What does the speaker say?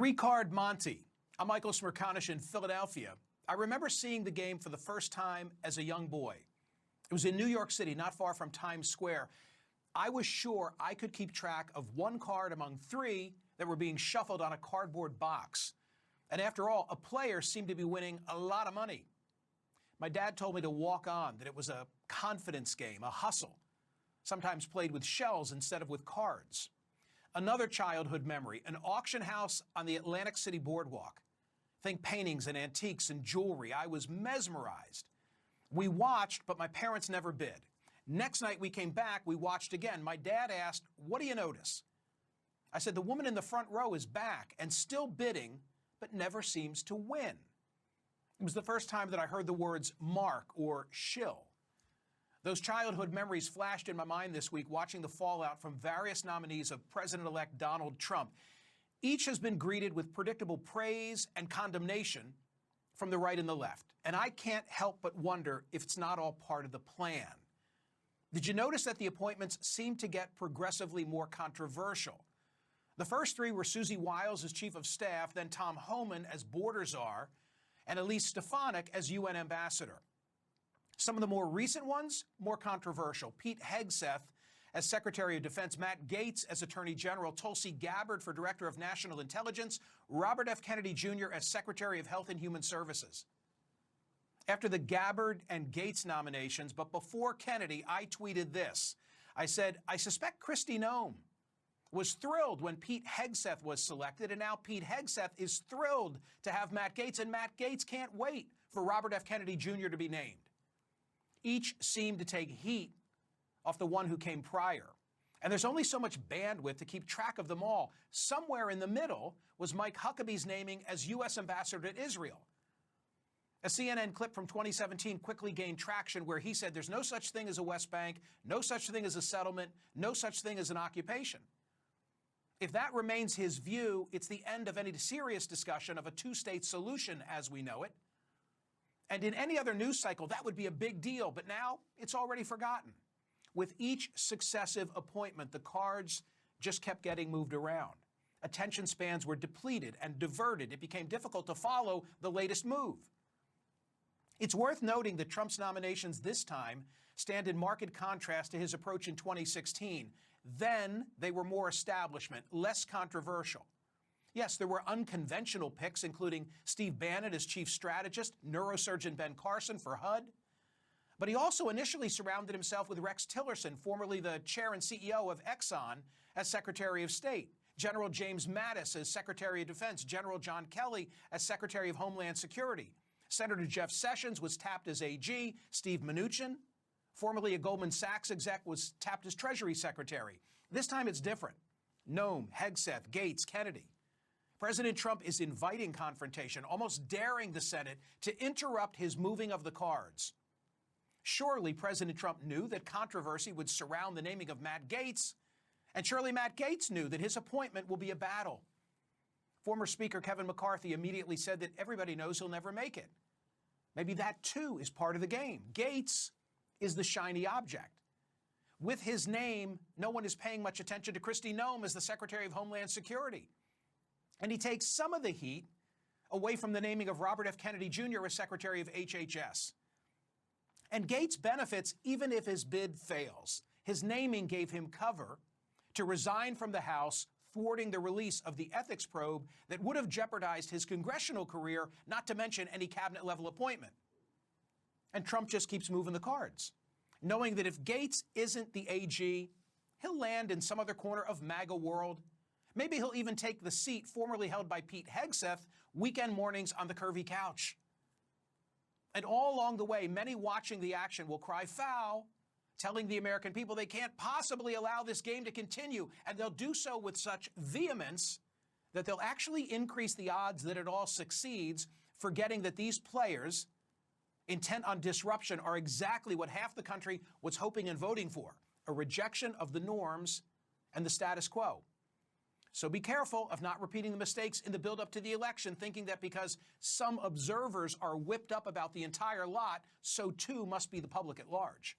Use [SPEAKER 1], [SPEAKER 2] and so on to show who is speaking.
[SPEAKER 1] Three-card Monty. I'm Michael Smerconish in Philadelphia. I remember seeing the game for the first time as a young boy. It was in New York City, not far from Times Square. I was sure I could keep track of one card among three that were being shuffled on a cardboard box. And after all, a player seemed to be winning a lot of money. My dad told me to walk on, that it was a confidence game, a hustle, sometimes played with shells instead of with cards. Another childhood memory, an auction house on the Atlantic City boardwalk. Think paintings and antiques and jewelry. I was mesmerized. We watched, but my parents never bid. Next night we came back, we watched again. My dad asked, "What do you notice?" I said, "The woman in the front row is back and still bidding, but never seems to win." It was the first time that I heard the words mark or shill. Those childhood memories flashed in my mind this week watching the fallout from various nominees of President-elect Donald Trump. Each has been greeted with predictable praise and condemnation from the right and the left. And I can't help but wonder if it's not all part of the plan. Did you notice that the appointments seem to get progressively more controversial? The first three were Susie Wiles as chief of staff, then Tom Homan as border czar, and Elise Stefanik as UN ambassador. Some of the more recent ones, more controversial. Pete Hegseth as Secretary of Defense, Matt Gaetz as Attorney General, Tulsi Gabbard for Director of National Intelligence, Robert F. Kennedy Jr. as Secretary of Health and Human Services. After the Gabbard and Gaetz nominations, but before Kennedy, I tweeted this. I said, I suspect Kristi Noem was thrilled when Pete Hegseth was selected, and now Pete Hegseth is thrilled to have Matt Gaetz, and Matt Gaetz can't wait for Robert F. Kennedy Jr. to be named. Each seemed to take heat off the one who came prior. And there's only so much bandwidth to keep track of them all. Somewhere in the middle was Mike Huckabee's naming as U.S. ambassador to Israel. A CNN clip from 2017 quickly gained traction where he said there's no such thing as a West Bank, no such thing as a settlement, no such thing as an occupation. If that remains his view, it's the end of any serious discussion of a two-state solution as we know it. And in any other news cycle, that would be a big deal. But now it's already forgotten. With each successive appointment, the cards just kept getting moved around. Attention spans were depleted and diverted. It became difficult to follow the latest move. It's worth noting that Trump's nominations this time stand in marked contrast to his approach in 2016. Then they were more establishment, less controversial. Yes, there were unconventional picks, including Steve Bannon as chief strategist, neurosurgeon Ben Carson for HUD. But he also initially surrounded himself with Rex Tillerson, formerly the chair and CEO of Exxon, as Secretary of State, General James Mattis as Secretary of Defense, General John Kelly as Secretary of Homeland Security. Senator Jeff Sessions was tapped as AG. Steve Mnuchin, formerly a Goldman Sachs exec, was tapped as Treasury Secretary. This time it's different. Noem, Hegseth, Gaetz, Kennedy. President Trump is inviting confrontation, almost daring the Senate to interrupt his moving of the cards. Surely President Trump knew that controversy would surround the naming of Matt Gaetz, and surely Matt Gaetz knew that his appointment will be a battle. Former Speaker Kevin McCarthy immediately said that everybody knows he'll never make it. Maybe that too is part of the game. Gaetz is the shiny object. With his name, no one is paying much attention to Kristi Noem as the Secretary of Homeland Security. And he takes some of the heat away from the naming of Robert F. Kennedy Jr. as Secretary of HHS. And Gaetz benefits even if his bid fails. His naming gave him cover to resign from the House, thwarting the release of the ethics probe that would have jeopardized his congressional career, not to mention any cabinet-level appointment. And Trump just keeps moving the cards, knowing that if Gaetz isn't the AG, he'll land in some other corner of MAGA world. Maybe he'll even take the seat formerly held by Pete Hegseth weekend mornings on the curvy couch. And all along the way, many watching the action will cry foul, telling the American people they can't possibly allow this game to continue. And they'll do so with such vehemence that they'll actually increase the odds that it all succeeds, forgetting that these players intent on disruption are exactly what half the country was hoping and voting for, a rejection of the norms and the status quo. So be careful of not repeating the mistakes in the build-up to the election, thinking that because some observers are whipped up about the entire lot, so too must be the public at large.